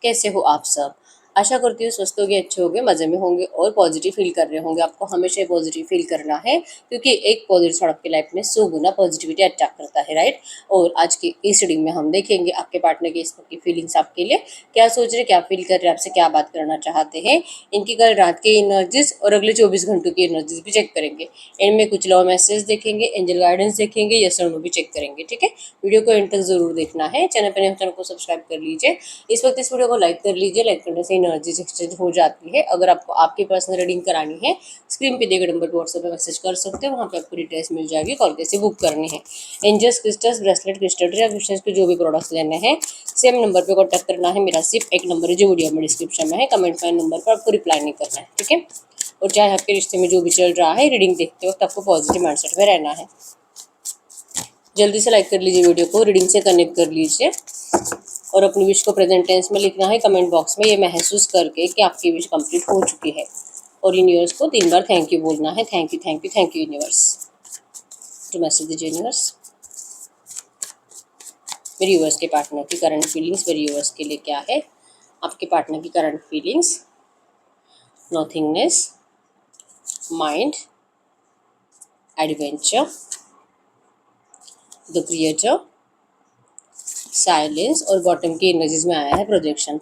कैसे हो आप सब। आशा करती हूँ स्वस्थ होंगे, अच्छे होंगे, मज़े में होंगे और पॉजिटिव फील कर रहे होंगे। आपको हमेशा पॉजिटिव फील करना है क्योंकि एक पॉजिटिव थॉट आपकी लाइफ में 100 गुना पॉजिटिविटी अट्रैक्ट करता है, राइट। और आज की इस रीडिंग में हम देखेंगे आपके पार्टनर की इस वक्त की फीलिंग्स आपके लिए क्या सोच रहे, क्या फील कर रहे हैं, आपसे क्या बात करना चाहते हैं। इनकी कल रात की एनर्जीज और अगले 24 घंटों की एनर्जीज भी चेक करेंगे। इनमें कुछ लव मैसेज देखेंगे, एंजल गाइडेंस देखेंगे, यस और नो भी चेक करेंगे। ठीक है, वीडियो को एंड तक जरूर देखना है। चैनल को सब्सक्राइब कर लीजिए। इस वक्त इस वीडियो को लाइक कर लीजिए। लाइक करने से एनर्जीज एक्सचेंज हो जाती है। अगर आपको आपकी पर्सनल रीडिंग करानी है, स्क्रीन पे दिए गए नंबर पर व्हाट्सएप पे मैसेज कर सकते हो। वहाँ पे आपको डिटेल्स मिल जाएगी, कॉल कैसे बुक करनी है। एंजल्स, क्रिस्टल्स, ब्रेसलेट, क्रिस्टल या क्रिस्टल्स के जो भी प्रोडक्ट्स लेने हैं, सेम नंबर पे कॉन्टैक्ट करना है। मेरा सिर्फ एक नंबर है जो वीडियो में डिस्क्रिप्शन में है। कमेंट में नंबर पर आपको रिप्लाई नहीं करना है, ठीक है। और चाहे आपके रिश्ते में जो भी चल रहा है, रीडिंग देखते वक्त आपको पॉजिटिव माइंडसेट में रहना है। जल्दी से लाइक कर लीजिए वीडियो को, रीडिंग से कनेक्ट कर लीजिए और अपनी विश को प्रेजेंट टेंस में लिखना है कमेंट बॉक्स में, ये महसूस करके कि आपकी विश कंप्लीट हो चुकी है। और यूनिवर्स को 3 बार थैंक यू बोलना है। Thank you, thank you, thank you universe. तो मैसेज दीजिए यूनिवर्स। मेरे यूनिवर्स के पार्टनर की करंट फीलिंग्स मेरे यूनिवर्स के लिए क्या है। आपके पार्टनर की current feelings, nothingness, mind, adventure, the creator, silence और बॉटम की एनर्जीज में आया है प्रोजेक्शन।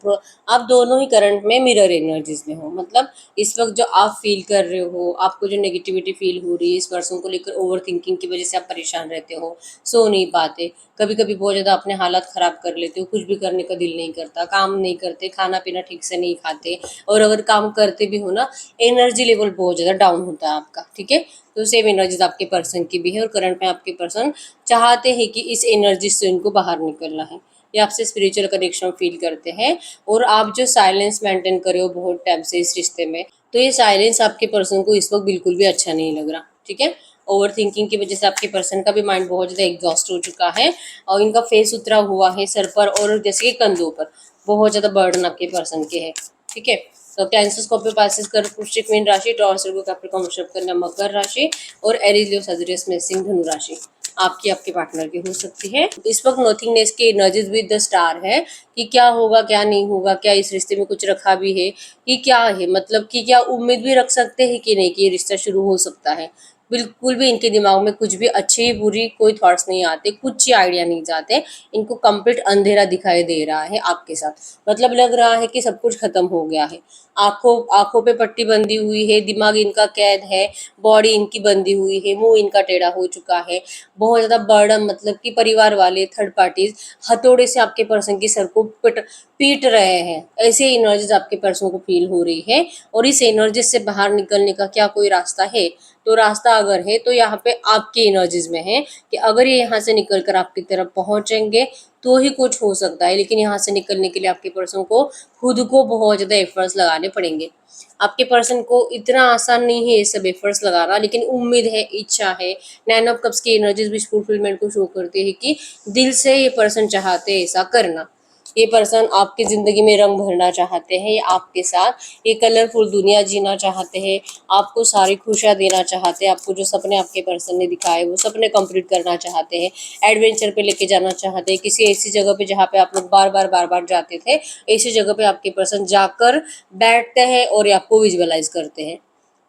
आप दोनों ही करंट में मिरर एनर्जीज में हो। मतलब इस वक्त जो आप फील कर रहे हो, आपको जो नेगेटिविटी फील हो रही है इस पर्सन को लेकर, ओवर थिंकिंग की वजह से आप परेशान रहते हो, सो नहीं पाते, कभी कभी बहुत ज़्यादा अपने हालात ख़राब कर लेते हो, कुछ भी करने का दिल नहीं करता, काम नहीं करते, खाना पीना ठीक से नहीं खाते, और अगर काम करते भी हो ना, एनर्जी लेवल बहुत ज़्यादा डाउन होता है आपका, ठीक है। तो सेम एनर्जीज आपके पर्सन की भी है और करंट में आपके पर्सन चाहते हैं कि इस एनर्जी से इनको बाहर निकलना है। ये आपसे स्पिरिचुअल कनेक्शन फील करते हैं और आप जो साइलेंस मेंटेन कर रहे हो बहुत टाइम से इस रिश्ते में, तो ये साइलेंस आपके पर्सन को इस वक्त बिल्कुल भी अच्छा नहीं लग रहा, ठीक है। ओवर थिंकिंग की वजह से आपके पर्सन का भी माइंड बहुत ज़्यादा एग्जॉस्ट हो चुका है और इनका फेस उतरा हुआ है सर पर और जैसे कि कंधों पर बहुत ज़्यादा बर्डन आपके पर्सन के है, ठीक है। तो कैंसर, स्कॉर्पियो, पाइसेस, कर्क, वृश्चिक, मीन राशि, टॉरस, वर्गो, कैप्रिकॉर्न, वृषभ, कन्या, मकर राशि और एरीज, लियो, सजिटेरियस में सिंह, धनु राशि आपकी आपके पार्टनर की हो सकती है। इस वक्त नॉथिंगनेस की एनर्जीज विद द स्टार है कि क्या होगा, क्या नहीं होगा, क्या इस रिश्ते में कुछ रखा भी है कि क्या है, मतलब कि क्या उम्मीद भी रख सकते हैं कि नहीं कि ये रिश्ता शुरू हो सकता है। बिल्कुल भी इनके दिमाग में कुछ भी अच्छी बुरी कोई थॉट्स नहीं आते, कुछ ही आइडिया नहीं जाते। इनको कंप्लीट अंधेरा दिखाई दे रहा है आपके साथ। मतलब लग रहा है कि सब कुछ खत्म हो गया है। आंखों आंखों पे पट्टी बंधी हुई है, दिमाग इनका कैद है, बॉडी इनकी बंधी हुई है, मुंह इनका टेढ़ा हो चुका है, बहुत ज़्यादा बर्डन, मतलब कि परिवार वाले थर्ड पार्टीज हथौड़े से आपके पर्सन की सर को पीट रहे हैं। ऐसे एनर्जीज आपके पर्सन को फील हो रही है। और इस एनर्जी से बाहर निकलने का क्या कोई रास्ता है? तो रास्ता अगर है तो यहाँ पे आपकी एनर्जीज में है कि अगर ये यहाँ से निकल कर आपकी तरफ पहुंचेंगे तो ही कुछ हो सकता है। लेकिन यहाँ से निकलने के लिए आपके पर्सन को खुद को बहुत ज़्यादा एफर्ट्स लगाने पड़ेंगे। आपके पर्सन को इतना आसान नहीं है ये सब एफर्ट्स लगाना, लेकिन उम्मीद है, इच्छा है। 9 ऑफ कप्स की एनर्जीज विश फुलफिलमेंट को शो करती है कि दिल से ये पर्सन चाहते हैं ऐसा करना। ये पर्सन आपकी ज़िंदगी में रंग भरना चाहते हैं, ये आपके साथ ये कलरफुल दुनिया जीना चाहते हैं, आपको सारी खुशियाँ देना चाहते हैं, आपको जो सपने आपके पर्सन ने दिखाए वो सपने कंप्लीट करना चाहते हैं, एडवेंचर पे लेके जाना चाहते हैं, किसी ऐसी जगह पे जहाँ पे आप लोग बार बार जाते थे, ऐसी जगह पे आपके पर्सन जाकर बैठते हैं और ये आपको विजुअलाइज करते हैं।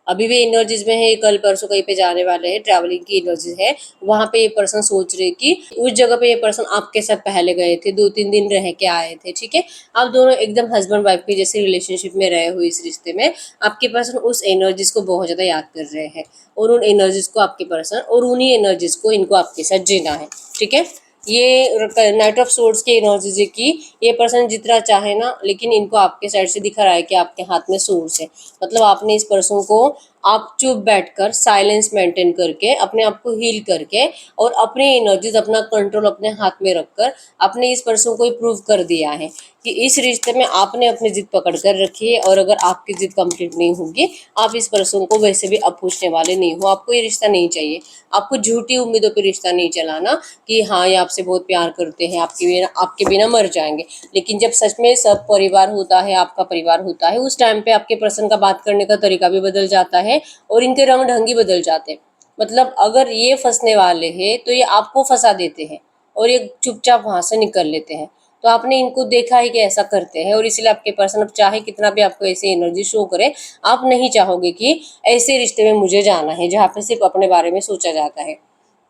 अभी भी एनर्जीज में है, कल परसों कहीं पे जाने वाले हैं, ट्रैवलिंग की एनर्जी है। वहां पे ये पर्सन सोच रहे कि उस जगह पे ये पर्सन आपके साथ पहले गए थे, 2-3 दिन रह के आए थे, ठीक है। आप दोनों एकदम हस्बैंड वाइफ के जैसे रिलेशनशिप में रहे हुए इस रिश्ते में, आपके पर्सन उस एनर्जीज को बहुत ज्यादा याद कर रहे हैं और उन एनर्जीज को आपके पर्सन और उन्हीं एनर्जीज को इनको आपके साथ जीना है, ठीक है। ये नाइट ऑफ सोर्ड्स की एनर्जीज है कि ये पर्सन जितना चाहे ना, लेकिन इनको आपके साइड से दिख रहा है कि आपके हाथ में सोर्स है। मतलब आपने इस पर्सन को, आप चुप बैठकर साइलेंस मेंटेन करके अपने आप को हील करके और अपनी एनर्जीज, अपना कंट्रोल अपने हाथ में रखकर आपने इस पर्सन को प्रूव कर दिया है कि इस रिश्ते में आपने अपनी जिद पकड़ कर रखी है और अगर आपकी जिद कंप्लीट नहीं होगी, आप इस पर्सन को वैसे भी अब पूछने वाले नहीं हो। आपको ये रिश्ता नहीं चाहिए। आपको झूठी उम्मीदों पर रिश्ता नहीं चलाना कि हाँ ये आपसे बहुत प्यार करते हैं, आपके बिना मर जाएंगे। लेकिन जब सच में सब परिवार होता है, आपका परिवार होता है, उस टाइम पे आपके पर्सन का बात करने का तरीका भी बदल जाता है और इनके रंग ढंग ही बदल जाते हैं। मतलब अगर ये फंसने वाले हैं तो ये आपको फंसा देते हैं और ये चुपचाप वहां से निकल लेते हैं। तो आपने इनको देखा है कि ऐसा करते हैं, और इसलिए आपके पर्सन अब चाहे कितना भी आपको ऐसी एनर्जी शो करे, आप नहीं चाहोगे कि ऐसे रिश्ते में मुझे जाना है जहाँ पे सिर्फ अपने बारे में सोचा जाता है,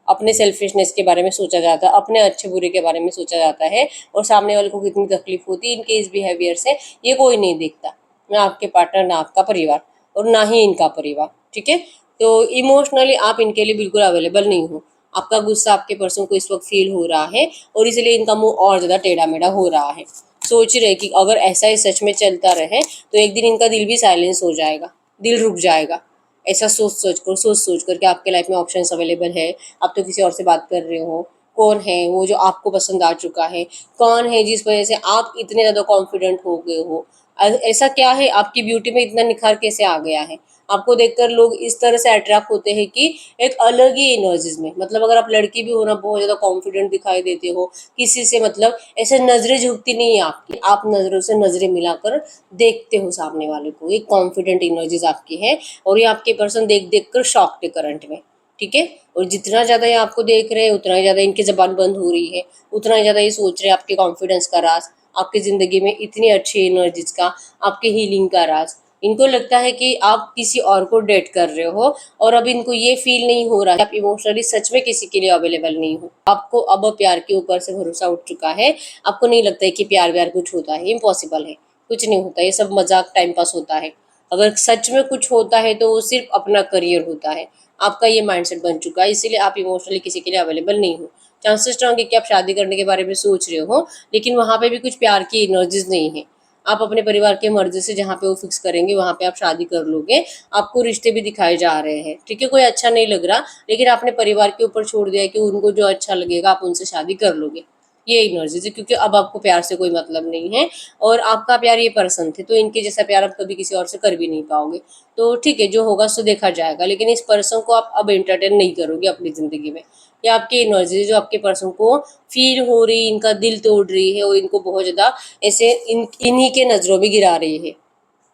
अपने सेल्फिशनेस के बारे में सोचा जाता है, अपने अच्छे बुरे के बारे में सोचा जाता है, और सामने वाले को कितनी तकलीफ होती है इनके इस बिहेवियर से, ये कोई नहीं देखता, ना आपके पार्टनर, ना आपका परिवार, और ना ही इनका परिवार। ठीक है, तो इमोशनली आप इनके लिए बिल्कुल अवेलेबल नहीं हो। आपका गुस्सा आपके पर्सन को इस वक्त फील हो रहा है, और इसलिए इनका मुंह और ज्यादा टेढ़ा मेढ़ा हो रहा है। सोच रहे कि अगर ऐसा ही सच में चलता रहे तो एक दिन इनका दिल भी साइलेंस हो जाएगा, दिल रुक जाएगा। ऐसा सोच कर के आपके लाइफ में ऑप्शंस अवेलेबल है। आप तो किसी और से बात कर रहे हो, कौन है वो जो आपको पसंद आ चुका है, कौन है जिस वजह से आप इतने ज़्यादा कॉन्फिडेंट हो गए हो, ऐसा क्या है, आपकी ब्यूटी में इतना निखार कैसे आ गया है। आपको देखकर लोग इस तरह से अट्रैक्ट होते हैं कि एक अलग ही एनर्जीज में, मतलब अगर आप लड़की भी हो ना, बहुत ज़्यादा कॉन्फिडेंट दिखाई देते हो किसी से, मतलब ऐसे नजरें झुकती नहीं है आपकी, आप नजरों से नजरें मिलाकर देखते हो सामने वाले को, एक कॉन्फिडेंट एनर्जीज आपकी है, और ये आपके पर्सन देख देख कर शॉक्ड है करंट में। ठीक है, और जितना ज़्यादा ये आपको देख रहे हैं उतना ही ज़्यादा इनकी ज़बान बंद हो रही है, उतना ही ज़्यादा ये सोच रहे हैं आपके कॉन्फिडेंस का राज, आपकी ज़िंदगी में इतनी अच्छी एनर्जीज का, आपके हीलिंग का राज। इनको लगता है कि आप किसी और को डेट कर रहे हो, और अब इनको ये फील नहीं हो रहा है आप इमोशनली सच में किसी के लिए अवेलेबल नहीं हो। आपको अब प्यार के ऊपर से भरोसा उठ चुका है, आपको नहीं लगता है कि प्यार व्यार कुछ होता है, इम्पॉसिबल है, कुछ नहीं होता, ये सब मजाक टाइम पास होता है। अगर सच में कुछ होता है तो वो सिर्फ अपना करियर होता है। आपका ये माइंडसेट बन चुका है, इसीलिए आप इमोशनली किसी के लिए अवेलेबल नहीं हो। चांसेस स्ट्रांग है कि आप शादी करने के बारे में सोच रहे हो, लेकिन वहां पे भी कुछ प्यार की एनर्जीज नहीं है। आप अपने परिवार के मर्जी से जहाँ पे वो फिक्स करेंगे वहां पे आप शादी कर लोगे। आपको रिश्ते भी दिखाए जा रहे हैं, ठीक है, कोई अच्छा नहीं लग रहा, लेकिन आपने परिवार के ऊपर छोड़ दिया है कि उनको जो अच्छा लगेगा आप उनसे शादी कर लोगे। ये एनर्जीज है, क्योंकि अब आपको प्यार से कोई मतलब नहीं है, और आपका प्यार ये पर्सन थे, तो इनके जैसा प्यार आप कभी किसी और से कर भी नहीं पाओगे। तो ठीक है, जो होगा सो देखा जाएगा, लेकिन इस पर्सन को आप अब एंटरटेन नहीं करोगे अपनी जिंदगी में। ये आपकी एनर्जी जो आपके पर्सन को फील हो रही, इनका दिल तोड़ रही है, और इनको बहुत ज्यादा ऐसे इन्हीं के नजरों में गिरा रही है।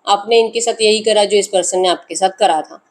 आपने इनके साथ यही करा जो इस पर्सन ने आपके साथ करा था।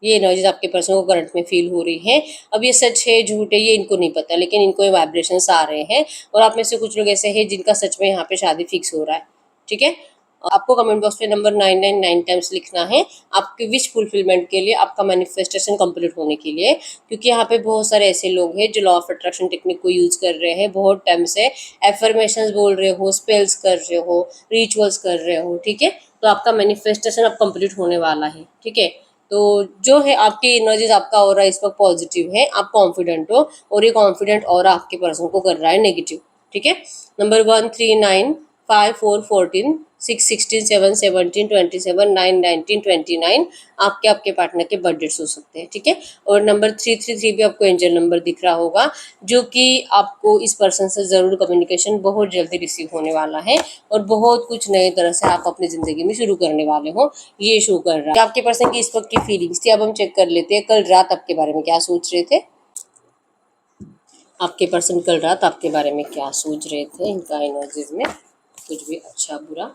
ये एनर्जीज आपके पर्सन को करंट में फील हो रही है। अब ये सच है झूठ है ये इनको नहीं पता, लेकिन इनको ये वाइब्रेशंस आ रहे हैं, और आप में से कुछ लोग ऐसे हैं जिनका सच में यहाँ पे शादी फिक्स हो रहा है। ठीक है, आपको कमेंट बॉक्स में नंबर 999 टाइम्स लिखना है, आपके विश फुलफिलमेंट के लिए, आपका मैनिफेस्टेशन कंप्लीट होने के लिए। क्योंकि यहाँ पे बहुत सारे ऐसे लोग हैं जो लॉ ऑफ अट्रैक्शन टेक्निक को यूज कर रहे हैं, बहुत टाइम से एफर्मेशंस बोल रहे हो, स्पेल्स कर रहे हो, रिचुअल्स कर रहे हो। ठीक है, तो आपका मैनिफेस्टेशन अब कंप्लीट होने वाला है। ठीक है, तो जो है आपकी एनर्जीज, आपका ऑरा इस वक्त पॉजिटिव है, आप कॉन्फिडेंट हो, और ये कॉन्फिडेंट ऑरा आपके पर्सन को कर रहा है नेगेटिव। ठीक है, नंबर 139 5 4 14 6 16 7 17 27 9 19 29 आपके आपके पार्टनर के बर्थ डेट्स हो सकते हैं। ठीक है, और नंबर 333 भी आपको एंजल नंबर दिख रहा होगा, जो कि आपको इस पर्सन से जरूर कम्युनिकेशन बहुत जल्दी रिसीव होने वाला है, और बहुत कुछ नए तरह से आप अपनी जिंदगी में शुरू करने वाले हो, ये शो कर रहा है। आपके पर्सन की इस वक्त की फीलिंग्स थी, अब हम चेक कर लेते हैं कल रात आपके बारे में क्या सोच रहे थे। आपके पर्सन कल रात आपके बारे में क्या सोच रहे थे, इनका एनर्जीज में कुछ भी अच्छा बुरा।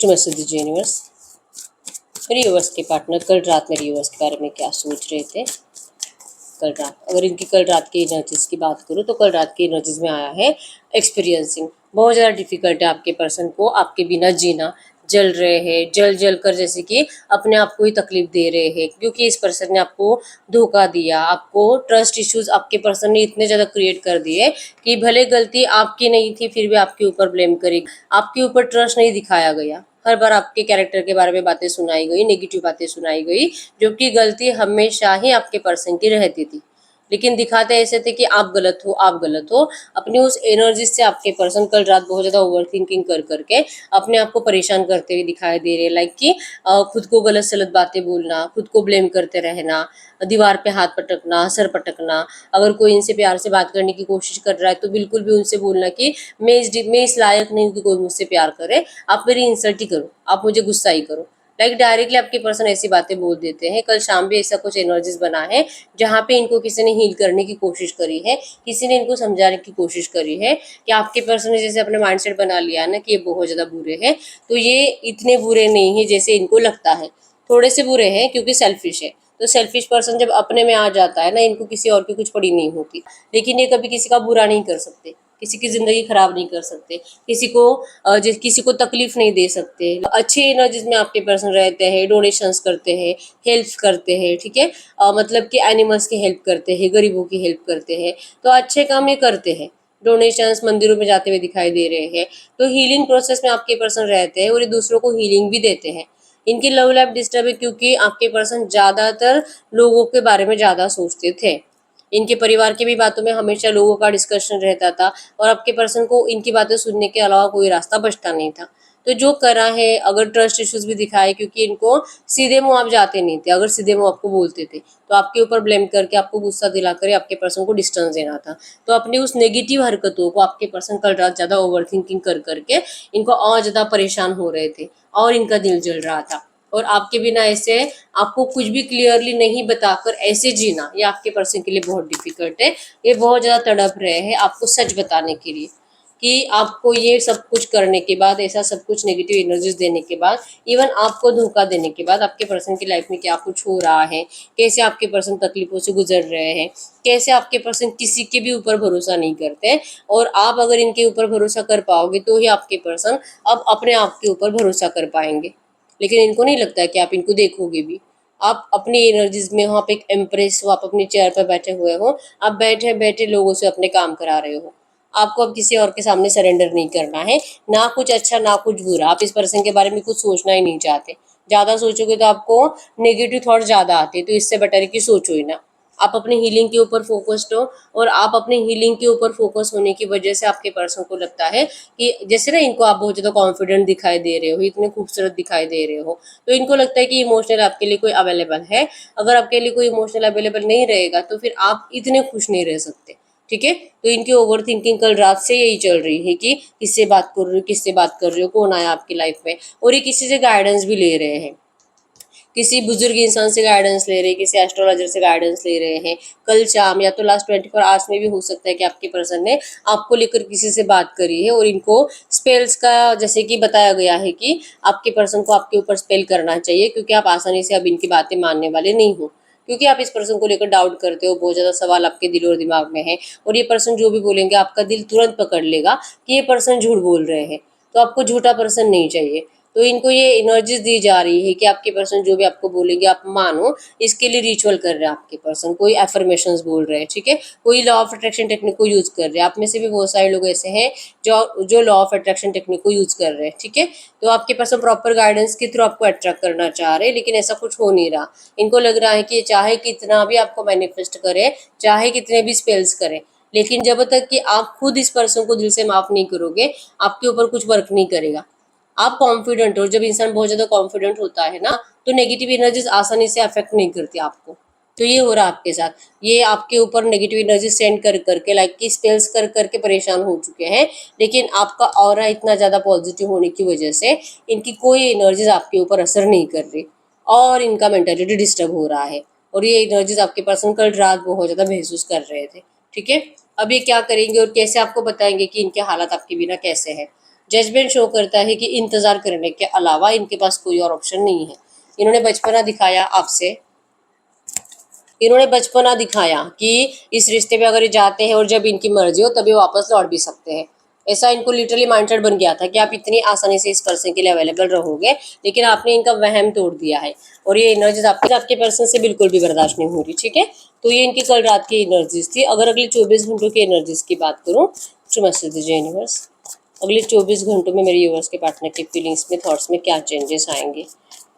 तो मैसेज दीजिए यूनिवर्स, मेरे यूनिवर्स के पार्टनर कल रात मेरे यूनिवर्स के बारे में क्या सोच रहे थे। कल रात, अगर इनकी कल रात की एनर्जीज की बात करूँ तो कल रात की एनर्जीज में आया है एक्सपीरियंसिंग। बहुत ज़्यादा डिफिकल्ट है आपके पर्सन को आपके बिना जीना, जल रहे हैं, जल जल कर जैसे कि अपने आप को ही तकलीफ दे रहे हैं, क्योंकि इस पर्सन ने आपको धोखा दिया, आपको ट्रस्ट इश्यूज आपके पर्सन ने इतने ज़्यादा क्रिएट कर दिए कि भले गलती आपकी नहीं थी फिर भी आपके ऊपर ब्लेम करी, आपके ऊपर ट्रस्ट नहीं दिखाया गया, हर बार आपके कैरेक्टर के बारे में बातें सुनाई गई, नेगेटिव बातें सुनाई गई, जबकि गलती हमेशा ही आपके पर्सन की रहती थी, लेकिन दिखाते ऐसे थे कि आप गलत हो, आप गलत हो। अपनी उस एनर्जी से आपके पर्सन कल रात बहुत ज्यादा ओवर थिंकिंग कर करके अपने आप को परेशान करते हुए दिखाई दे रहे, लाइक कि खुद को गलत सलत बातें बोलना, खुद को ब्लेम करते रहना, दीवार पे हाथ पटकना, सर पटकना। अगर कोई इनसे प्यार से बात करने की कोशिश कर रहा है तो बिल्कुल भी उनसे बोलना कि मैं इस लायक नहीं हूँ कि कोई मुझसे प्यार करे, आप मेरी इंसल्ट ही करो, आप मुझे गुस्सा ही करो। लाइक डायरेक्टली आपके पर्सन ऐसी बातें बोल देते हैं। कल शाम भी ऐसा कुछ एनर्जीज बना है जहाँ पे इनको किसी ने हील करने की कोशिश करी है, किसी ने इनको समझाने की कोशिश करी है कि आपके पर्सन ने जैसे अपने माइंडसेट बना लिया ना कि ये बहुत ज्यादा बुरे हैं, तो ये इतने बुरे नहीं है जैसे इनको लगता है। थोड़े से बुरे हैं क्योंकि सेल्फिश है। तो सेल्फिश पर्सन जब अपने में आ जाता है ना, इनको किसी और की कुछ पड़ी नहीं होती। लेकिन ये कभी किसी का बुरा नहीं कर सकते, किसी की जिंदगी खराब नहीं कर सकते, किसी को तकलीफ नहीं दे सकते। अच्छे एनर्जीज में आपके पर्सन रहते हैं, डोनेशंस करते हैं, हेल्प करते हैं, ठीक है। मतलब कि एनिमल्स की हेल्प करते हैं, गरीबों की हेल्प करते हैं, तो अच्छे काम ये करते हैं। डोनेशंस मंदिरों में जाते हुए दिखाई दे रहे हैं। तो हीलिंग प्रोसेस में आपके पर्सन रहते हैं और ये दूसरों को हीलिंग भी देते हैं। इनकी लव लाइफ डिस्टर्ब है क्योंकि आपके पर्सन ज्यादातर लोगों के बारे में ज्यादा सोचते थे। इनके परिवार की भी बातों में हमेशा लोगों का डिस्कशन रहता था और आपके पर्सन को इनकी बातें सुनने के अलावा कोई रास्ता बचता नहीं था। तो जो करा है, अगर ट्रस्ट इश्यूज भी दिखाए, क्योंकि इनको सीधे मुंह आप जाते नहीं थे। अगर सीधे मुंह आपको बोलते थे तो आपके ऊपर ब्लेम करके, आपको गुस्सा दिलाकर आपके पर्सन को डिस्टेंस देना था। तो अपनी उस नेगेटिव हरकतों को आपके पर्सन कल रात ज्यादा ओवर थिंकिंग कर करके इनको और ज्यादा परेशान हो रहे थे और इनका दिल जल रहा था। और आपके बिना ऐसे आपको कुछ भी क्लियरली नहीं बताकर ऐसे जीना, ये आपके पर्सन के लिए बहुत डिफिकल्ट है। ये बहुत ज्यादा तड़प रहे हैं आपको सच बताने के लिए कि आपको ये सब कुछ करने के बाद, ऐसा सब कुछ नेगेटिव एनर्जीज देने के बाद, इवन आपको धोखा देने के बाद आपके पर्सन की लाइफ में क्या कुछ हो रहा है, कैसे आपके पर्सन तकलीफों से गुजर रहे हैं, कैसे आपके पर्सन किसी के भी ऊपर भरोसा नहीं करते। और आप अगर इनके ऊपर भरोसा कर पाओगे तो ही आपके पर्सन अब अपने आप के ऊपर भरोसा कर पाएंगे। लेकिन इनको नहीं लगता है कि आप इनको देखोगे भी। आप अपनी एनर्जीज में हो, आप एक एम्प्रेस हो, आप अपनी चेयर पर बैठे हुए हो, आप बैठे बैठे लोगों से अपने काम करा रहे हो। आपको अब किसी और के सामने सरेंडर नहीं करना है, ना कुछ अच्छा ना कुछ बुरा। आप इस पर्सन के बारे में कुछ सोचना ही नहीं चाहते। ज्यादा सोचोगे तो आपको नेगेटिव थॉट ज्यादा आते हैं, तो इससे बेटर है कि सोचो ही ना। आप अपने हीलिंग के ऊपर फोकस्ड हो, और आप अपने हीलिंग के ऊपर फोकस होने की वजह से आपके पर्सन को लगता है कि जैसे ना इनको आप बहुत ज्यादा कॉन्फिडेंट दिखाई दे रहे हो, इतने खूबसूरत दिखाई दे रहे हो, तो इनको लगता है कि इमोशनल आपके लिए कोई अवेलेबल है। अगर आपके लिए कोई इमोशनल अवेलेबल नहीं रहेगा तो फिर आप इतने खुश नहीं रह सकते, ठीक है। तो इनकी ओवर थिंकिंग कल रात से यही चल रही है कि किससे बात कर रही हो, किससे बात कर रही हो, कौन आया आपकी लाइफ में। और ये किसी से गाइडेंस भी ले रहे हैं, किसी बुजुर्ग इंसान से गाइडेंस ले रहे हैं, किसी एस्ट्रोलॉजर से गाइडेंस ले रहे हैं। कल शाम या तो लास्ट 24 आवर्स में भी हो सकता है कि आपके पर्सन ने आपको लेकर किसी से बात करी है और इनको स्पेल्स का, जैसे कि बताया गया है कि आपके पर्सन को आपके ऊपर स्पेल करना चाहिए, क्योंकि आप आसानी से अब इनकी बातें मानने वाले नहीं हो। क्योंकि आप इस पर्सन को लेकर डाउट करते हो, बहुत ज्यादा सवाल आपके दिल और दिमाग में है, और ये पर्सन जो भी बोलेंगे आपका दिल तुरंत पकड़ लेगा कि ये पर्सन झूठ बोल रहे हैं। तो आपको झूठा पर्सन नहीं चाहिए। तो इनको ये एनर्जीज दी जा रही है कि आपके पर्सन जो भी आपको बोलेंगे आप मानो। इसके लिए रिचुअल कर रहे हैं आपके पर्सन, कोई एफर्मेशंस बोल रहे हैं, ठीक है, कोई लॉ ऑफ अट्रैक्शन टेक्निक को यूज कर रहे हैं। आप में से भी बहुत सारे लोग ऐसे हैं जो जो लॉ ऑफ अट्रैक्शन टेक्निक को यूज कर रहे हैं, ठीक है। तो आपके पर्सन प्रॉपर गाइडेंस के थ्रू आपको अट्रैक्ट करना चाह रहे हैं, लेकिन ऐसा कुछ हो नहीं रहा। इनको लग रहा है कि चाहे कितना भी आपको मैनिफेस्ट करे, चाहे कितने भी स्पेल्स करें, लेकिन जब तक कि आप खुद इस पर्सन को दिल से माफ नहीं करोगे, आपके ऊपर कुछ वर्क नहीं करेगा। आप कॉन्फिडेंट हो, जब इंसान बहुत ज्यादा कॉन्फिडेंट होता है ना, तो नेगेटिव एनर्जीज आसानी से अफेक्ट नहीं करती आपको। तो ये हो रहा है आपके साथ। ये आपके ऊपर नेगेटिव एनर्जी सेंड कर करके, लाइक की स्पेल्स कर करके परेशान हो चुके हैं। लेकिन आपका ऑरा इतना ज्यादा पॉजिटिव होने की वजह से इनकी कोई एनर्जीज आपके ऊपर असर नहीं कर रही, और इनका मेंटालिटी डिस्टर्ब हो रहा है। और ये एनर्जीज आपके पर्सन कल रात बहुत ज्यादा महसूस कर रहे थे, ठीक है। अब ये क्या करेंगे और कैसे आपको बताएंगे कि इनके हालात आपके बिना कैसे है। जजमेंट शो करता है कि इंतजार करने के अलावा इनके पास कोई और ऑप्शन नहीं है। इन्होंने बचपना दिखाया आपसे, इन्होंने बचपना दिखाया कि इस रिश्ते में अगर ये जाते हैं और जब इनकी मर्जी हो तभी वापस लौट भी सकते हैं। ऐसा इनको लिटरली माइंडसेट बन गया था कि आप इतनी आसानी से इस पर्सन के लिए अवेलेबल रहोगे, लेकिन आपने इनका वहम तोड़ दिया है। और ये एनर्जीज आपके पर्सन से बिल्कुल भी बर्दाश्त नहीं हो रही, ठीक है। तो ये इनकी कल रात की एनर्जीज थी। अगर अगले 24 घंटों की एनर्जीज की बात करूँ तो मैसेज दीजिए यूनिवर्स, अगले 24 घंटों में मेरे यूवर्स के पार्टनर की फीलिंग्स में, थॉट्स में क्या चेंजेस आएंगे।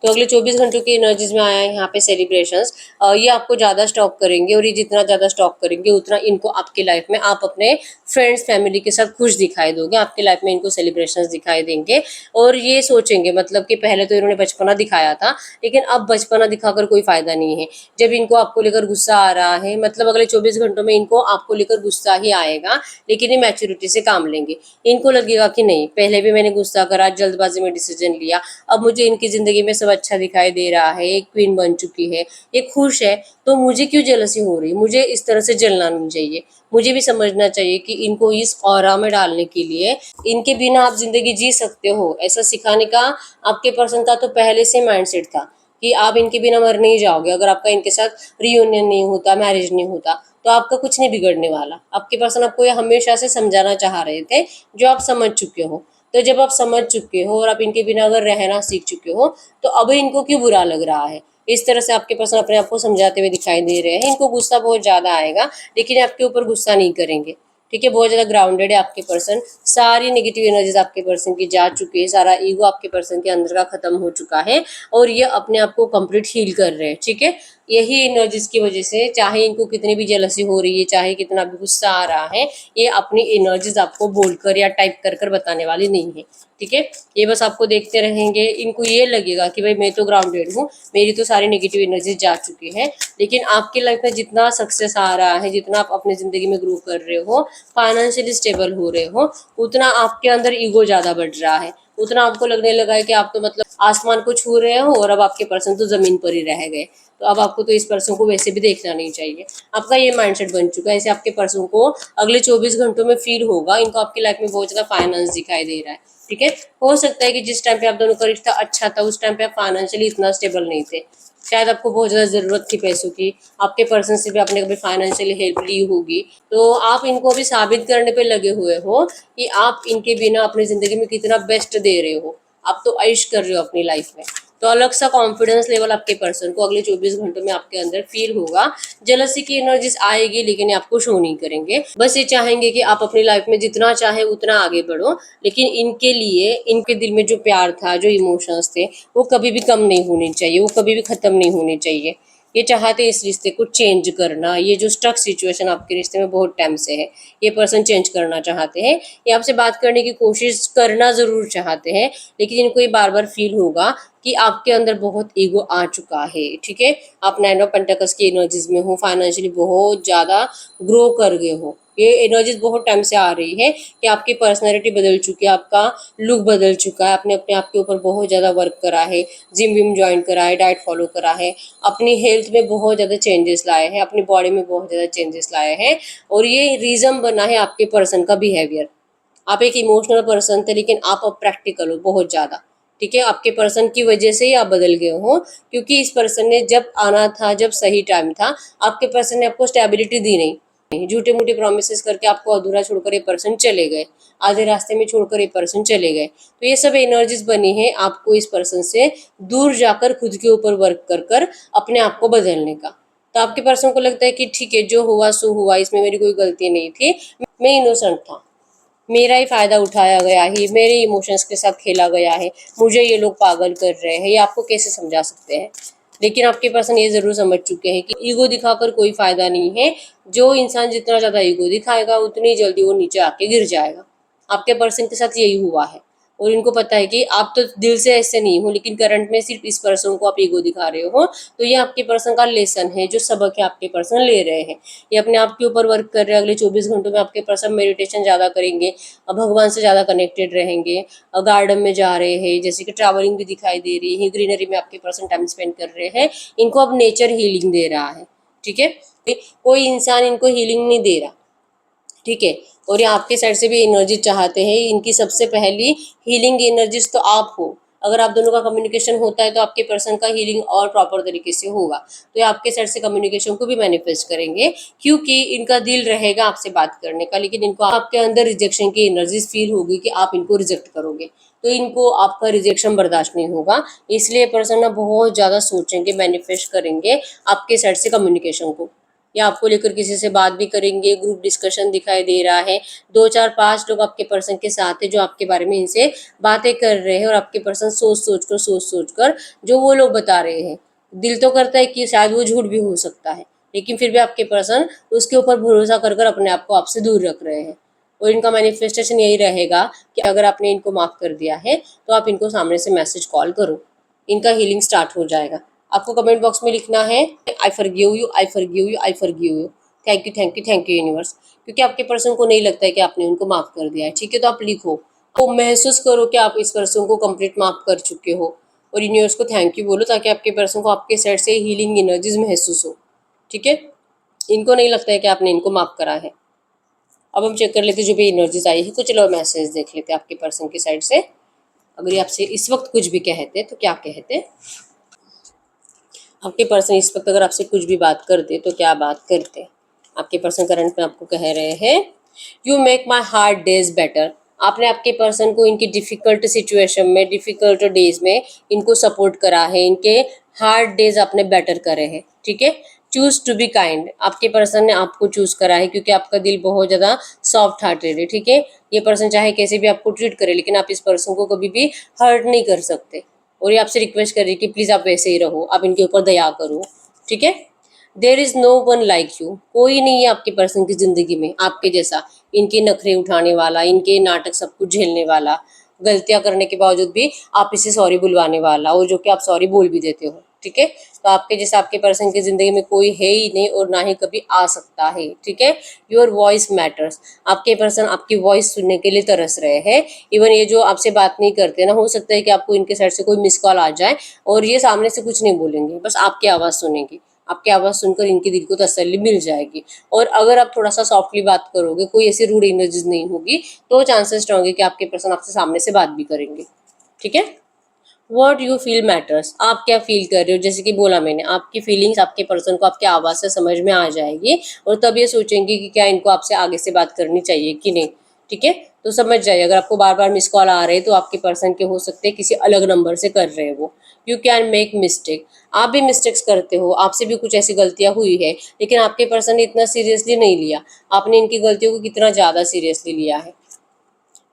तो अगले 24 घंटों की एनर्जीज में आया है यहाँ पे सेलिब्रेशंस। ये आपको ज़्यादा स्टॉक करेंगे, और ये जितना ज़्यादा स्टॉक करेंगे उतना इनको आपके लाइफ में, आप अपने फ्रेंड्स फैमिली के साथ खुश दिखाई दोगे। आपके लाइफ में इनको सेलिब्रेशंस दिखाई देंगे, और ये सोचेंगे, मतलब कि पहले तो इन्होंने बचपना दिखाया था, लेकिन अब बचपना दिखाकर कोई फायदा नहीं है। जब इनको आपको लेकर गुस्सा आ रहा है, मतलब अगले 24 घंटों में इनको आपको लेकर गुस्सा ही आएगा, लेकिन ये मैच्योरिटी से काम लेंगे। इनको लगेगा कि नहीं, पहले भी मैंने गुस्सा करा, जल्दबाजी में डिसीजन लिया, अब मुझे इनकी जिंदगी में सब अच्छा दिखाई दे रहा है, एक क्वीन बन चुकी है, ये खुश है, तो मुझे क्यों जेलसी हो रही, मुझे इस तरह से जलना नहीं चाहिए। मुझे भी समझना चाहिए कि इनको इस ऑरा में डालने के लिए, इनके बिना आप जिंदगी जी सकते हो, ऐसा सिखाने का आपके पर्सन का तो पहले से माइंडसेट था। कि आप इनके बिना मर नहीं जाओगे। अगर आपका इनके साथ रियूनियन नहीं होता, मैरिज नहीं होता, तो आपका कुछ नहीं बिगड़ने वाला। आपके पर्सन आपको ये हमेशा से समझाना चाह रहे थे, जो आप समझ चुके हो। तो जब आप समझ चुके हो और आप इनके बिना अगर रहना सीख चुके हो, तो अब इनको क्यों बुरा लग रहा है? इस तरह से आपके पर्सन अपने आप को समझाते हुए दिखाई दे रहे हैं। इनको गुस्सा बहुत ज्यादा आएगा, लेकिन आपके ऊपर गुस्सा नहीं करेंगे। ठीक है, बहुत ज्यादा ग्राउंडेड है आपके पर्सन। सारी नेगेटिव एनर्जीज आपके पर्सन की जा चुकी है, सारा ईगो आपके पर्सन के अंदर का खत्म हो चुका है, और ये अपने आप को कंप्लीट हील कर रहे हैं। ठीक है, यही एनर्जीज की वजह से, चाहे इनको कितनी भी जेलसी हो रही है, चाहे कितना भी गुस्सा आ रहा है, ये अपनी एनर्जीज आपको बोलकर या टाइप कर कर बताने वाली नहीं है। ठीक है, ये बस आपको देखते रहेंगे। इनको ये लगेगा कि भाई मैं तो ग्राउंडेड हूँ, मेरी तो सारी नेगेटिव एनर्जी जा चुकी है। लेकिन आपकी लाइफ में जितना सक्सेस आ रहा है, जितना आप अपनी जिंदगी में ग्रो कर रहे हो, फाइनेंशियली स्टेबल हो रहे हो, उतना आपके अंदर ईगो ज्यादा बढ़ रहा है। उतना आपको लगने लगा है कि आप तो मतलब आसमान को छू रहे हो, और अब आपके पर्सन तो जमीन पर ही रह गए। तो अब आपको तो इस पर्सन को वैसे भी देखना नहीं चाहिए। आपका ये माइंडसेट बन चुका है। ऐसे आपके पर्सन को अगले 24 घंटों में फील होगा, इनको आपकी लाइफ में बहुत ज्यादा फाइनेंस दिखाई दे रहा है। ठीक है, हो सकता है कि जिस टाइम पे आप दोनों का रिश्ता अच्छा था, उस टाइम पे आप फाइनेंशियली इतना स्टेबल नहीं थे। शायद आपको बहुत ज्यादा जरूरत थी पैसों की, आपके पर्सन से भी आपने कभी फाइनेंशियली हेल्प ली होगी। तो आप इनको अभी साबित करने पे लगे हुए हो कि आप इनके बिना अपनी जिंदगी में कितना बेस्ट दे रहे हो। आप तो ऐश कर रहे हो अपनी लाइफ में। तो अलग सा कॉन्फिडेंस लेवल आपके पर्सन को अगले 24 घंटों में आपके अंदर फील होगा। जलसी की एनर्जीज आएगी, लेकिन ये आपको शो नहीं करेंगे। बस ये चाहेंगे कि आप अपनी लाइफ में जितना चाहे उतना आगे बढ़ो, लेकिन इनके लिए, इनके दिल में जो प्यार था, जो इमोशंस थे, वो कभी भी कम नहीं होने चाहिए, वो कभी भी खत्म नहीं होने चाहिए। ये चाहते इस रिश्ते को चेंज करना। ये जो स्टक सिचुएशन आपके रिश्ते में बहुत टाइम से है, ये पर्सन चेंज करना चाहते हैं। ये आपसे बात करने की कोशिश करना जरूर चाहते हैं, लेकिन इनको ये बार बार फील होगा कि आपके अंदर बहुत ईगो आ चुका है। ठीक है, आप 9 ऑफ पेंटिकल्स की एनर्जीज में हो, फाइनेंशियली बहुत ज्यादा ग्रो कर गए हो। ये एनर्जीज बहुत टाइम से आ रही है कि आपकी पर्सनैलिटी बदल चुकी है, आपका लुक बदल चुका है। आपने अपने आप के ऊपर बहुत ज्यादा वर्क करा है, जिम विम ज्वाइन करा है, डाइट फॉलो करा है, अपनी हेल्थ में बहुत ज्यादा चेंजेस लाए हैं, अपनी बॉडी में बहुत ज्यादा चेंजेस लाए हैं। और ये रीजन बना है आपके पर्सन का बिहेवियर। आप एक इमोशनल पर्सन थे, लेकिन आप अब प्रैक्टिकल हो बहुत ज्यादा। ठीक है, आपके पर्सन की वजह से ही आप बदल गए हो, क्योंकि इस पर्सन ने जब आना था, जब सही टाइम था, आपके पर्सन ने आपको स्टेबिलिटी दी नहीं। झूठे मूठे प्रोमिस करके आपको अधूरा छोड़कर ये पर्सन चले गए, आधे रास्ते में छोड़कर ये पर्सन चले गए। तो ये सब एनर्जीज बनी है आपको इस पर्सन से दूर जाकर खुद के ऊपर वर्क कर कर अपने आप को बदलने का। तो आपके पर्सन को लगता है कि ठीक है, जो हुआ सो हुआ, इसमें मेरी कोई गलती नहीं थी, मैं इनोसेंट था, मेरा ही फायदा उठाया गया है, मेरे इमोशंस के साथ खेला गया है, मुझे ये लोग पागल कर रहे हैं। ये आपको कैसे समझा सकते हैं? लेकिन आपके पर्सन ये जरूर समझ चुके हैं कि ईगो दिखाकर कोई फायदा नहीं है। जो इंसान जितना ज्यादा ईगो दिखाएगा, उतनी जल्दी वो नीचे आके गिर जाएगा। आपके पर्सन के साथ यही हुआ है, और इनको पता है कि आप तो दिल से ऐसे नहीं हो, लेकिन करंट में सिर्फ इस पर्सन को आप ईगो दिखा रहे हो। तो ये आपके पर्सन का लेसन है, जो सबक है आपके पर्सन ले रहे हैं। ये अपने आप के ऊपर वर्क कर रहे हैं। अगले 24 घंटों में आपके पर्सन मेडिटेशन ज्यादा करेंगे, भगवान से ज्यादा कनेक्टेड रहेंगे, गार्डन में जा रहे हैं, जैसे कि ट्रैवलिंग भी दिखाई दे रही है, ग्रीनरी में आपके पर्सन टाइम स्पेंड कर रहे हैं। इनको अब नेचर हीलिंग दे रहा है। ठीक है, कोई इंसान इनको हीलिंग नहीं दे रहा। ठीक है, और ये आपके साइड से भी एनर्जी चाहते हैं। इनकी सबसे पहली हीलिंग एनर्जीज तो आप हो। अगर आप दोनों का कम्युनिकेशन होता है, तो आपके पर्सन का हीलिंग और प्रॉपर तरीके से होगा। तो ये आपके साइड से कम्युनिकेशन को भी मैनिफेस्ट करेंगे, क्योंकि इनका दिल रहेगा आपसे बात करने का, लेकिन इनको आपके अंदर रिजेक्शन की एनर्जीज फील होगी कि आप इनको रिजेक्ट करोगे। तो इनको आपका रिजेक्शन बर्दाश्त नहीं होगा, इसलिए पर्सन ना बहुत ज्यादा सोचेंगे, मैनिफेस्ट करेंगे आपके साइड से कम्युनिकेशन को, या आपको लेकर किसी से बात भी करेंगे। ग्रुप डिस्कशन दिखाई दे रहा है, 2 4 5 लोग आपके पर्सन के साथ है, जो आपके बारे में इनसे बातें कर रहे हैं। और आपके पर्सन सोच सोच कर जो वो लोग बता रहे हैं, दिल तो करता है कि शायद वो झूठ भी हो सकता है, लेकिन फिर भी आपके पर्सन उसके ऊपर भरोसा कर कर अपने आप को आपसे दूर रख रहे हैं। और इनका मैनिफेस्टेशन यही रहेगा कि अगर आपने इनको माफ कर दिया है, तो आप इनको सामने से मैसेज कॉल करो, इनका हीलिंग स्टार्ट हो जाएगा। आपको कमेंट बॉक्स में लिखना है, I forgive you, I forgive you, I forgive you. Thank you, thank you, thank you universe. क्योंकि आपके पर्सन को नहीं लगता है कि आपने उनको माफ कर दिया है। ठीक है, तो आप लिखो, तो महसूस करो कि आप इस पर्सन को कंप्लीट माफ कर चुके हो, और यूनिवर्स को थैंक यू बोलो, ताकि आपके पर्सन को आपके साइड से हीलिंग एनर्जीज महसूस हो। ठीक है, इनको नहीं लगता है कि आपने इनको माफ करा है। अब हम चेक कर लेते जो भी एनर्जीज आई है, कुछ लोग मैसेज देख लेते आपके पर्सन की साइड से। अगर ये आपसे इस वक्त कुछ भी कहते तो क्या कहते। आपके पर्सन इस वक्त अगर आपसे कुछ भी बात करते तो क्या बात करते? आपके पर्सन करंट में आपको कह रहे हैं you make my hard days better. आपने आपके पर्सन को इनकी डिफिकल्ट सिचुएशन में, डिफिकल्ट डेज में इनको सपोर्ट करा है, इनके हार्ड डेज आपने बेटर करे हैं, ठीक है। चूज टू बी काइंड, आपके पर्सन ने आपको चूज करा है क्योंकि आपका दिल बहुत ज़्यादा सॉफ्ट हार्टेड है, ठीक है। ये पर्सन चाहे कैसे भी आपको ट्रीट करे लेकिन आप इस पर्सन को कभी भी हर्ट नहीं कर सकते, और ये आपसे रिक्वेस्ट कर रही है कि प्लीज़ आप वैसे ही रहो, आप इनके ऊपर दया करो, ठीक है। There is no one like you, कोई नहीं है आपके पर्सन की ज़िंदगी में आपके जैसा, इनके नखरे उठाने वाला, इनके नाटक सब कुछ झेलने वाला, गलतियां करने के बावजूद भी आप इसे सॉरी बुलवाने वाला, और जो कि आप सॉरी बोल भी देते हो, ठीक है। तो आपके जैसा आपके पर्सन की ज़िंदगी में कोई है ही नहीं और ना ही कभी आ सकता है, ठीक है। योर वॉइस मैटर्स, आपके पर्सन आपकी वॉइस सुनने के लिए तरस रहे हैं। इवन ये जो आपसे बात नहीं करते ना, हो सकता है कि आपको इनके साइड से कोई मिस कॉल आ जाए और ये सामने से कुछ नहीं बोलेंगे, बस आपकी आवाज़ सुनेंगे, आपकी आवाज़ सुनकर इनके दिल को तसल्ली मिल जाएगी। और अगर आप थोड़ा सा सॉफ्टली बात करोगे, कोई ऐसी रूड एनर्जीज नहीं होगी, तो चांसेस स्ट्रॉन्ग है कि आपके पर्सन आपसे सामने से बात भी करेंगे, ठीक है। वॉट यू फील मैटर्स, आप क्या फील कर रहे हो, जैसे कि बोला मैंने, आपकी फीलिंग्स आपके पर्सन को आपकी आवाज़ से समझ में आ जाएगी और तब ये सोचेंगे कि क्या इनको आपसे आगे से बात करनी चाहिए कि नहीं, ठीक है। तो समझ जाइए, अगर आपको बार बार मिस कॉल आ रहे हैं तो आपके पर्सन के हो सकते हैं किसी अलग नंबर से कर रहे हैं वो। यू कैन मेक मिस्टेक, आप भी मिस्टेक्स करते हो, आपसे भी कुछ ऐसी गलतियां हुई है लेकिन आपके पर्सन ने इतना सीरियसली नहीं लिया, आपने इनकी गलतियों को कितना ज़्यादा सीरियसली लिया है।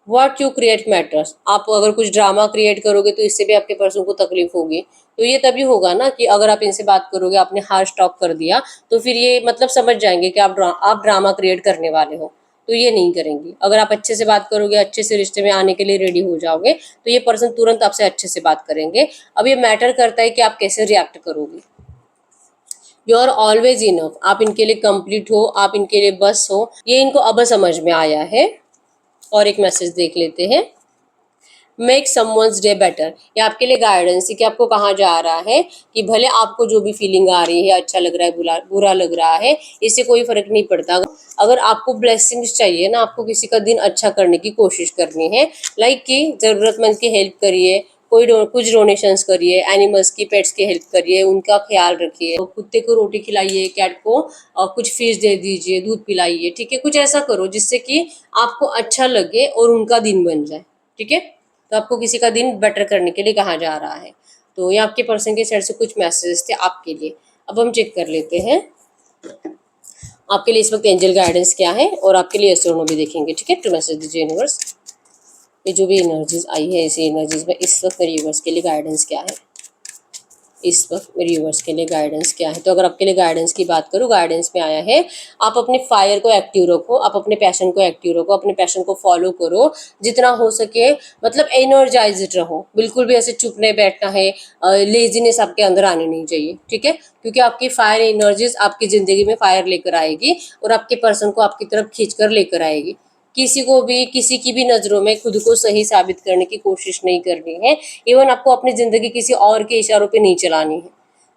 व्हाट यू क्रिएट मैटर्स, आप अगर कुछ ड्रामा क्रिएट करोगे तो इससे भी आपके पर्सन को तकलीफ होगी। तो ये तभी होगा ना कि अगर आप इनसे बात करोगे, आपने हार्श टॉक कर दिया, तो फिर ये मतलब समझ जाएंगे कि आप ड्रामा क्रिएट करने वाले हो, तो ये नहीं करेंगे। अगर आप अच्छे से बात करोगे, अच्छे से रिश्ते में आने के लिए रेडी हो जाओगे, तो ये पर्सन तुरंत आपसे अच्छे से बात करेंगे। अब ये मैटर करता है कि आप कैसे रिएक्ट करोगे। यू आर ऑलवेज इनफ, आप इनके लिए कंप्लीट हो, आप इनके लिए बस हो, ये इनको अब समझ में आया है। और एक मैसेज देख लेते हैं, मेक समवंस डे बेटर, ये आपके लिए गाइडेंस है कि आपको कहाँ जा रहा है, कि भले आपको जो भी फीलिंग आ रही है, अच्छा लग रहा है, बुरा लग रहा है, इससे कोई फर्क नहीं पड़ता। अगर आपको ब्लेसिंग्स चाहिए ना, आपको किसी का दिन अच्छा करने की कोशिश करनी है, लाइक कि ज़रूरतमंद की हेल्प करिए, कुछ डोनेशंस करिए, एनिमल्स की, पेट्स की हेल्प करिए, उनका ख्याल रखिए, कुत्ते को रोटी खिलाइए, कैट को कुछ फिश दे दीजिए, दूध पिलाइए, ठीक है। कुछ ऐसा करो जिससे कि आपको अच्छा लगे और उनका दिन बन जाए, ठीक है। तो आपको किसी का दिन बेटर करने के लिए कहा जा रहा है। तो ये आपके पर्सन के साइड से कुछ मैसेजेस थे आपके लिए। अब हम चेक कर लेते हैं आपके लिए इस वक्त एंजल गाइडेंस क्या है, और आपके लिए यस और नो भी देखेंगे, ठीक है। टू मैसेज दीजिए यूनिवर्स, ये जो भी एनर्जीज आई है इसी एनर्जीज में इस वक्त मेरे यूनिवर्स के लिए गाइडेंस क्या है, इस वक्त मेरे व्यूवर्स के लिए गाइडेंस क्या है। तो अगर आपके लिए गाइडेंस की बात करूँ, गाइडेंस में आया है आप अपने फायर को एक्टिव रखो, आप अपने पैशन को एक्टिव रखो, अपने पैशन को फॉलो करो जितना हो सके, मतलब एनर्जाइज्ड रहो, बिल्कुल भी ऐसे चुप नहीं बैठना है, लेजीनेस आपके अंदर आनी नहीं चाहिए, ठीक है। क्योंकि आपकी फायर एनर्जीज आपकी ज़िंदगी में फायर लेकर आएगी और आपके पर्सन को आपकी तरफ खींच कर लेकर आएगी। किसी को भी, किसी की भी नज़रों में खुद को सही साबित करने की कोशिश नहीं करनी है। इवन आपको अपनी ज़िंदगी किसी और के इशारों पे नहीं चलानी है,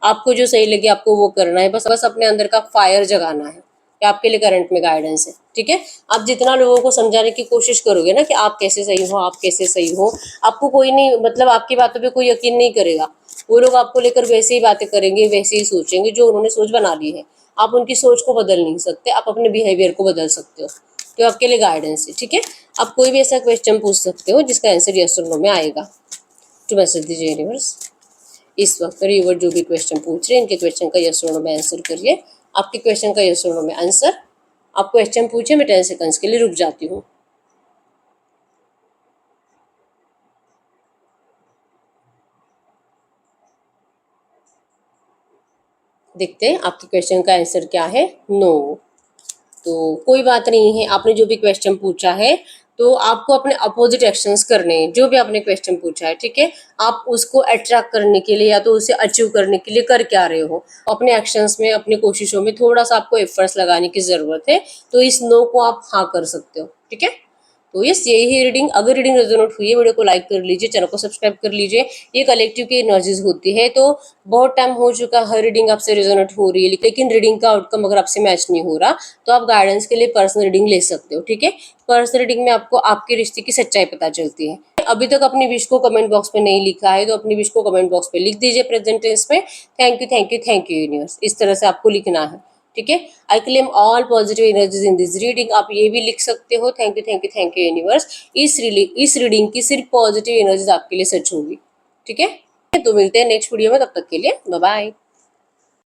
आपको जो सही लगे आपको वो करना है, बस बस अपने अंदर का फायर जगाना है। कि आपके लिए करंट में गाइडेंस है, ठीक है। आप जितना लोगों को समझाने की कोशिश करोगे ना कि आप कैसे सही हो, आप कैसे सही हो, आपको कोई नहीं, मतलब आपकी बातों पे कोई यकीन नहीं करेगा। वो लोग आपको लेकर वैसे ही बातें करेंगे, वैसे ही सोचेंगे जो उन्होंने सोच बना ली है। आप उनकी सोच को बदल नहीं सकते, आप अपने बिहेवियर को बदल सकते हो। तो आपके लिए गाइडेंस है, ठीक है। आप कोई भी ऐसा क्वेश्चन पूछ सकते हो जिसका आंसर यस और नो में आएगा। तो मैसेज दीजिए यूनिवर्स, इस वक्त रिवर जो भी क्वेश्चन पूछ रहे हैं इनके क्वेश्चन का यस और नो में आंसर करिए। आपके क्वेश्चन का यस और नो में आंसर, आप क्वेश्चन पूछे, मैं 10 सेकंड्स के लिए रुक जाती हूँ। देखते हैं आपके क्वेश्चन का आंसर क्या है, नो। तो कोई बात नहीं है, आपने जो भी क्वेश्चन पूछा है तो आपको अपने अपोजिट एक्शंस करने हैं, जो भी आपने क्वेश्चन पूछा है, ठीक है। आप उसको अट्रैक्ट करने के लिए या तो उसे अचीव करने के लिए कर क्या रहे हो, अपने एक्शंस में, अपनी कोशिशों में थोड़ा सा आपको एफर्ट्स लगाने की ज़रूरत है। तो इस नो को आप हाँ कर सकते हो, ठीक है। तो यस, यही रीडिंग, अगर रीडिंग रेजोनेट हुई है वीडियो को लाइक कर लीजिए, चैनल को सब्सक्राइब कर लीजिए। ये कलेक्टिव की एनर्जीज होती है, तो बहुत टाइम हो चुका हर रीडिंग आपसे रेजोनेट हो रही है लेकिन रीडिंग का आउटकम अगर आपसे मैच नहीं हो रहा तो आप गाइडेंस के लिए पर्सनल रीडिंग ले सकते हो, ठीक है। पर्सनल रीडिंग में आपको आपके रिश्ते की सच्चाई पता चलती है। अभी तक अपनी विश को कमेंट बॉक्स में नहीं लिखा है तो अपनी विश को कमेंट बॉक्स पे लिख दीजिए प्रेजेंट टेंस में। Thank you, thank you, thank you universe, इस तरह से आपको लिखना है। ठीक है। I claim all positive energies in this reading, आप ये भी लिख सकते हो, thank you, thank you, thank you universe, इस रीडिंग की सिर्फ पॉजिटिव एनर्जीज आपके लिए सच होगी। ठीक है। तो मिलते हैं नेक्स्ट वीडियो में, तब तक के लिए बाय बाय।